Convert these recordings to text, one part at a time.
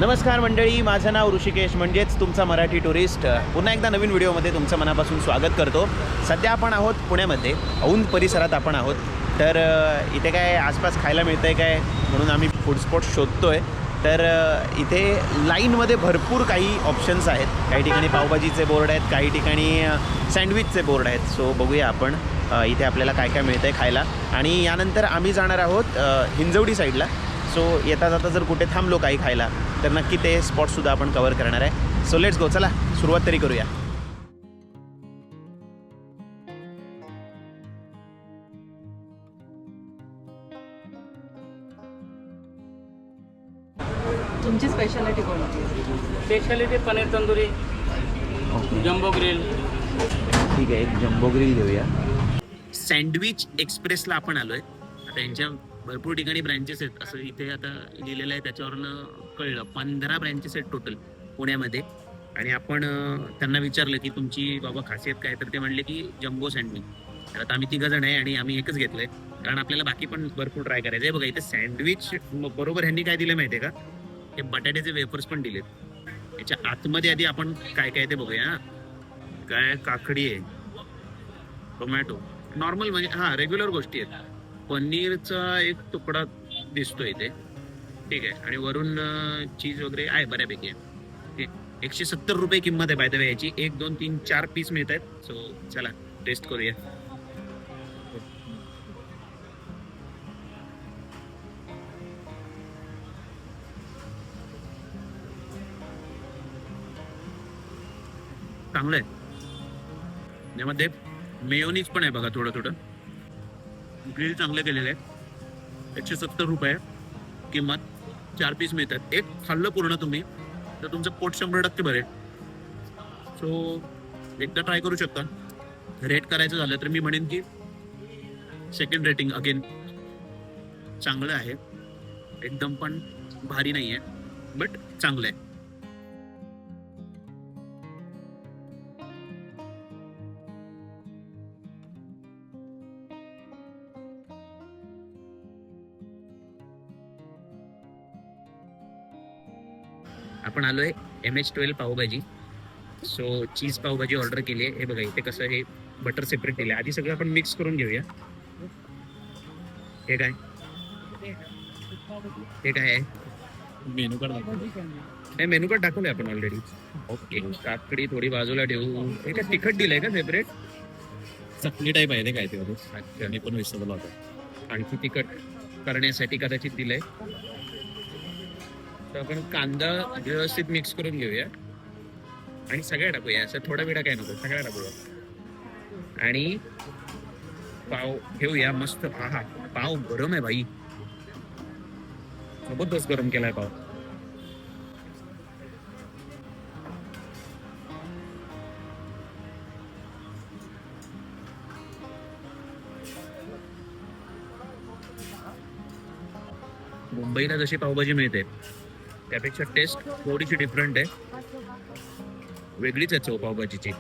नमस्कार मंडळी, माझं नाव ऋषिकेश म्हणजेच तुमचा मराठी टुरिस्ट. पुन्हा एकदा नवीन व्हिडिओमध्ये तुमचं मनापासून स्वागत करतो. सध्या आपण आहोत पुण्यामध्ये, औंध परिसरात आपण आहोत. तर इथे काय आसपास खायला मिळतं आहे काय म्हणून आम्ही फूड स्पॉट शोधतो आहे. तर इथे लाईनमध्ये भरपूर काही ऑप्शन्स आहेत. काही ठिकाणी पावभाजीचे बोर्ड आहेत, काही ठिकाणी सँडविचचे बोर्ड आहेत. सो बघूया आपण इथे आपल्याला काय काय मिळतं आहे खायला. आणि यानंतर आम्ही जाणार आहोत हिंजवडी साईडला. सो येता जाता जर कुठे थांबलो काही खायला तर नक्की ते स्पॉटसुद्धा आपण कवर करणार आहे. सो लेट्स गो, चला सुरुवात तरी करूया. तुमची स्पेशालिटी कोणती? Speciality paneer tandoori, jumbo grill. ठीक आहे, एक जम्बो ग्रिल घेऊया. सँडविच एक्सप्रेसला आपण आलोय. आता यांच्या भरपूर ठिकाणी ब्रँचेस आहेत असं इथे आता लिहिलेलं आहे, त्याच्यावरनं कळलं 15 ब्रँचेस आहेत टोटल पुण्यामध्ये. आणि आपण त्यांना विचारलं की तुमची बाबा खासियत काय, तर ते म्हणले की जम्बो सँडविच. तर आता आम्ही 3 जण आहे आणि आम्ही एकच घेतलंय कारण आपल्याला बाकी पण भरपूर ट्राय करायचं आहे. बघा इथे सँडविच बरोबर ह्यांनी काय दिलं माहिती आहे का, हे बटाट्याचे वेफर्स पण दिलेत. याच्या आतमध्ये आधी आपण काय काय ते बघूया. काय काकडी आहे, टोमॅटो, नॉर्मल म्हणजे रेग्युलर गोष्टी आहेत. पनीरचा एक तुकडा दिसतोय इथे, ठीक आहे. आणि वरून चीज वगैरे आहे बऱ्यापैकी आहे. 170 रुपये किंमत आहे बाय द वे याची. 1 2 3 4 पीस मिळत आहेत. सो चला टेस्ट करूया. चांगलं आहे. यामध्ये मेयोनीज पण आहे बघा, थोडं थोडं. ग्रिल चांगले केलेले आहे. 170 रुपये किंमत, 4 पीस मिळतात. एक खाल्लं पूर्ण तुम्ही तर तुमचं पोट 100% भरेल. सो एकदा ट्राय करू शकता. रेट करायचं झालं तर मी म्हणेन की सेकंड रेटिंग अगेन चांगलं आहे. एकदम पण भारी नाही आहे, बट चांगलं आहे. आपण आलोय MH12 पावभाजी. सो चीज पावभाजी ऑर्डर केली आहे. हे बघा इथे कसं हे बटर सेपरेट दिलं आहे. आधी सगळं आपण मिक्स करून घेऊया. हे काय, हे काय आहे? मेनू कार्ड हे मेनू कार्ड टाकवलंय आपण ऑलरेडी. ओके, काकडी थोडी बाजूला ठेवू. हे काय तिखट दिलंय का सेपरेट? चटणी टाईप आहे ते काय ते अच्छा, मी पण विसरलो होता. आणखी तिखट करण्यासाठी कदाचित दिलंय. तर आपण कांदा व्यवस्थित मिक्स करून घेऊया आणि सगळ्या टाकूया. असं थोडा वेळा काय नको, सगळ्या टाकूया. आणि पाव घेऊया मस्त. हा पाव गरम आहे भाई, जबरदस्त गरम केलाय पाव. मुंबईला जशी पावभाजी मिळते त्यापेक्षा टेस्ट थोडीशी डिफरंट आहे, वेगळीच आहे चव पावभाजीची.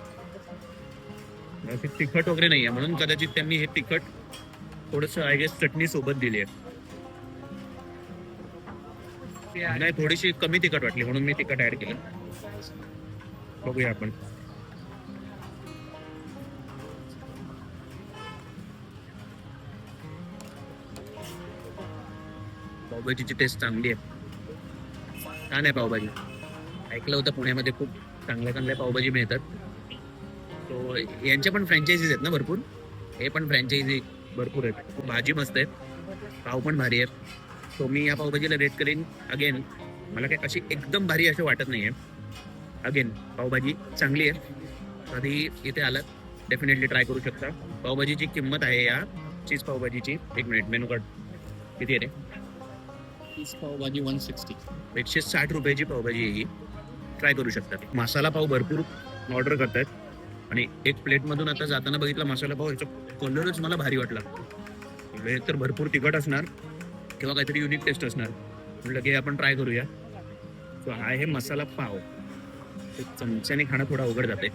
तिखट वगैरे नाही आहे म्हणून कदाचित त्यांनी हे तिखट थोडंसं आय गेस चटणी सोबत दिली आहे. नाही, थोडीशी कमी तिखट वाटली म्हणून मी तिखट ऍड केलं. बघूया आपण. पावभाजीची टेस्ट चांगली आहे, छान आहे पावभाजी. ऐकलं होतं पुण्यामध्ये खूप चांगल्या चांगल्या पावभाजी मिळतात. तो यांच्या पण फ्रँचायझीज आहेत ना भरपूर. हे पण फ्रँचायझी भरपूर आहेत. भाजी मस्त आहे, पाव पण भारी आहे. तो मी या पावभाजीला रेट करेन अगेन. मला काय अशी एकदम भारी असं वाटत नाही आहे. अगेन पावभाजी चांगली आहे. कधी इथे आलात डेफिनेटली ट्राय करू शकता. पावभाजीची किंमत आहे या चीज पावभाजीची, 1 मिनिट मेनू कार्ड किती आहे रे? चीज पावभाजी 160. 160 रुपयाची पावभाजी आहे ही. ट्राय करू शकता. मसाला पाव भरपूर ऑर्डर करतायत आणि एक प्लेटमधून आता जाताना बघितला मसाला पाव, याचा कलरच मला भारी वाटला. एक तर भरपूर तिखट असणार किंवा काहीतरी युनिक टेस्ट असणार. म्हटलं की आपण ट्राय करूया. सो हा आहे मसाला पाव. चमच्याने खाणं थोडं अवघड जाते.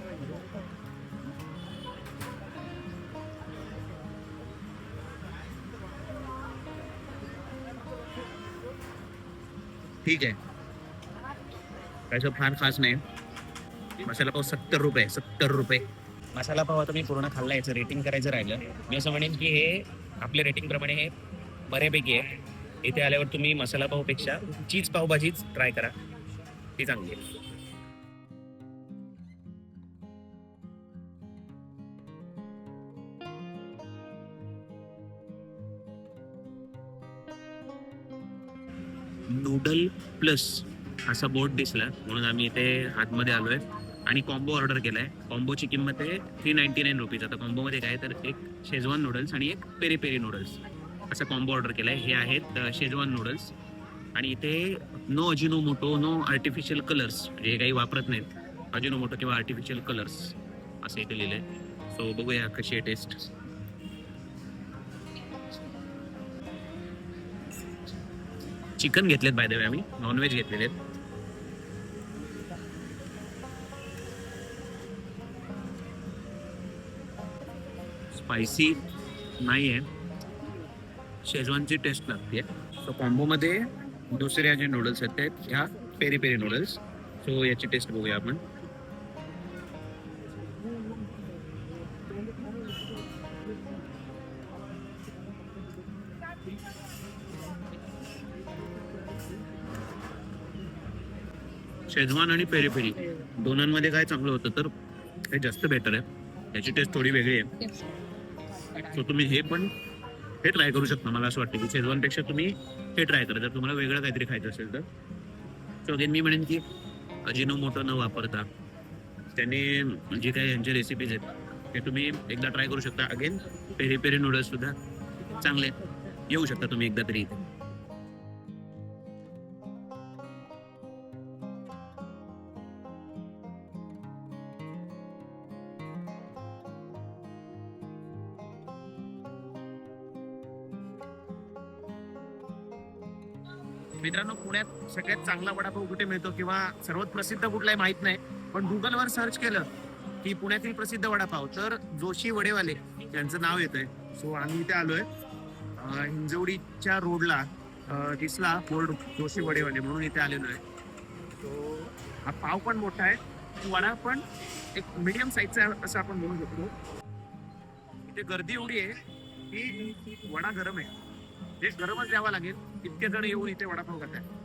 ठीक आहे, काहीच फार खास नाही. मसाला पाव 70 रुपये. मसाला पाव आता मी पूर्ण खाल्ला, याचं रेटिंग करायचं राहिलं. मी असं म्हणेन की हे आपल्या रेटिंग प्रमाणे हे बऱ्यापैकी आहे. इथे आल्यावर तुम्ही मसाला पावपेक्षा चीज पावभाजीच ट्राय करा, ती चांगली आहे. नूडल प्लस असा बोर्ड दिसला म्हणून आम्ही इथे आतमध्ये आलोय आणि कॉम्बो ऑर्डर केलाय. कॉम्बोची किंमत आहे 399 रुपीज. आता कॉम्बोमध्ये काय तर एक शेजवान नूडल्स आणि एक पेरी पेरी नूडल्स असा कॉम्बो ऑर्डर केलाय. हे आहेत शेजवान नूडल्स आणि इथे no Ajinomoto, no artificial colours, म्हणजे हे काही वापरत नाहीत अजिनोमोटो किंवा आर्टिफिशियल कलर्स असं इथे लिहिलंय. सो बघूया कशी आहे टेस्ट. चिकन घेतलेत बाय द वे, आम्ही नॉनव्हेज घेतलेले आहेत. स्पायसी नाही आहे, शेजवानची टेस्ट लागते. सो कॉम्बोमध्ये दुसऱ्या जे नूडल्स आहेत ते ह्या पेरी पेरी नूडल्स. सो याची टेस्ट बघूया आपण. शेजवान आणि पेरी पेरी दोनांमध्ये काय चांगलं होतं तर हे जास्त बेटर आहे. याची टेस्ट थोडी वेगळी आहे. सो तुम्ही हे ट्राय करू शकता. मला असं वाटतं की शेजवानपेक्षा तुम्ही हे ट्राय करा जर तुम्हाला वेगळं काहीतरी खायचं असेल तर. सो अगेन मी म्हणेन की अजिनोमोटो न वापरता त्याने जे काही यांचे रेसिपीज आहेत ते तुम्ही एकदा ट्राय करू शकता. अगेन पेरी पेरी नूडल्स सुद्धा चांगले, येऊ शकता तुम्ही एकदा तरी इथे. मित्रांनो, पुण्यात सगळ्यात चांगला वडापाव कुठे मिळतो किंवा सर्वात प्रसिद्ध कुठला आहे माहित नाही, पण गुगलवर सर्च केलं की पुण्यातील प्रसिद्ध वडापाव तर जोशी वडेवाले यांचं नाव येतंय. सो आम्ही इथे आलोय. हिंजवडीच्या रोडला दिसला बोर्ड जोशी वडेवाले म्हणून इथे आलेलो आहे. सो हा पाव पण मोठा आहे, वडा पण एक मीडियम साईजचा आहे असं आपण म्हणू शकतो. इथे गर्दी एवढी आहे की वडा गरम आहे, हे गरमच द्यावा लागेल. इतके जण येऊन इथे वडापाव खात आहे.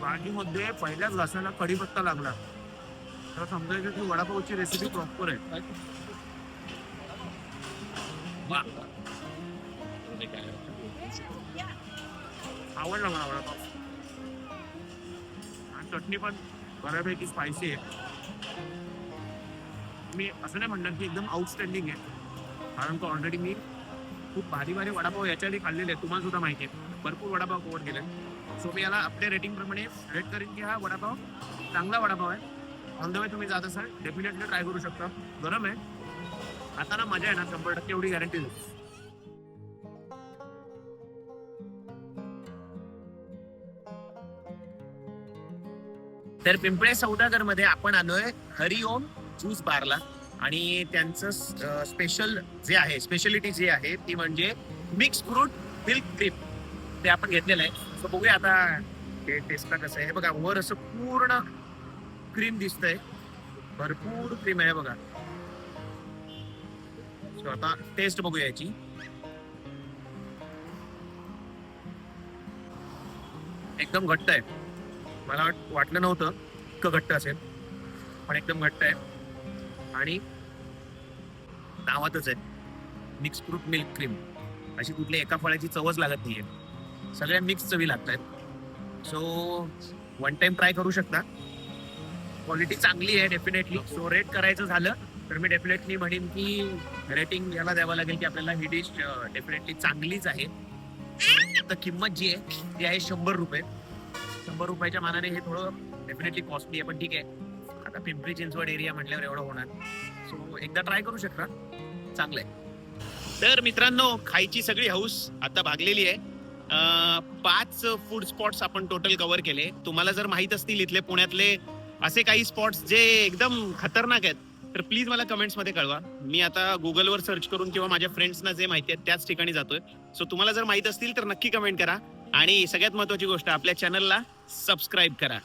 भाजीमध्ये पहिल्याच घासाला कढीपत्ता लागला तर समजायचं की वडापावची रेसिपी प्रॉपर आहे. वा, आवडला मला वडापाव. आणि चटणी पण बऱ्यापैकी स्पायसी आहे. मी असं नाही म्हणणार की एकदम आउटस्टँडिंग आहे, कारण का ऑलरेडी मी खूप भारी भारी वडापाव याच्या आधी खाल्लेले आहेत. तुम्हाला सुद्धा माहिती आहे, भरपूर वडापाव कव्हर केले. सो मी याला आपल्या रेटिंग प्रमाणे रेट करेन की हा वडापाव चांगला वडापाव आहे. ऑन द वे तुम्ही जात असाल डेफिनेटली ट्राय करू शकता. गरम आहे, आता ना मजा आहे ना 100% एवढी गॅरंटी देतो. तर पिंपळे सौदागर मध्ये आपण आलोय हरिओम ज्यूस बारला आणि त्यांचं स्पेशल जे आहे, स्पेशालिटी जी आहे ती म्हणजे मिक्स फ्रूट मिल्क क्रीम. ते आपण घेतलेलं आहे. सो बघूया आता ते टेस्टला कसं आहे. हे बघा, वर असं पूर्ण क्रीम दिसतंय, भरपूर क्रीम आहे बघा. सो आता टेस्ट बघूया याची. एकदम घट्ट आहे. मला वाटलं नव्हतं इतकं घट्ट असेल, पण एकदम घट्ट आहे आणि नावातच आहे मिक्स फ्रूट मिल्क क्रीम. अशी कुठली एका फळाची चवच लागत नाहीये, सगळ्या मिक्स चवी लागत आहेत. सो वन टाइम ट्राय करू शकता. क्वालिटी चांगली आहे डेफिनेटली. सो रेट करायचं झालं तर मी डेफिनेटली म्हणेन की रेटिंग याला द्यावं लागेल की आपल्याला ही डिश डेफिनेटली चांगलीच आहे. तर किंमत जी आहे ती आहे 100 रुपये. 100 रुपयाच्या मानाने हे थोडं डेफिनेटली कॉस्टली आहे, पण ठीक आहे. आता पिंपरी चिंचवड एरिया म्हटल्यावर एवढं होणार. सो एकदा ट्राय करू शकता, चांगलं आहे. तर मित्रांनो, खायची सगळी हौस आता भागलेली आहे. 5 फूड स्पॉट्स आपण टोटल कव्हर केले. तुम्हाला जर माहित असतील इथले पुण्यातले असे काही स्पॉट्स जे एकदम खतरनाक आहेत तर प्लीज मला कमेंट्समध्ये कळवा. मी आता गुगलवर सर्च करून किंवा माझ्या फ्रेंड्सना जे माहिती आहे त्याच ठिकाणी जातोय. सो तुम्हाला जर माहित असतील तर नक्की कमेंट करा आणि सगळ्यात महत्त्वाची गोष्ट आपल्या चॅनलला सबस्क्राईब करा.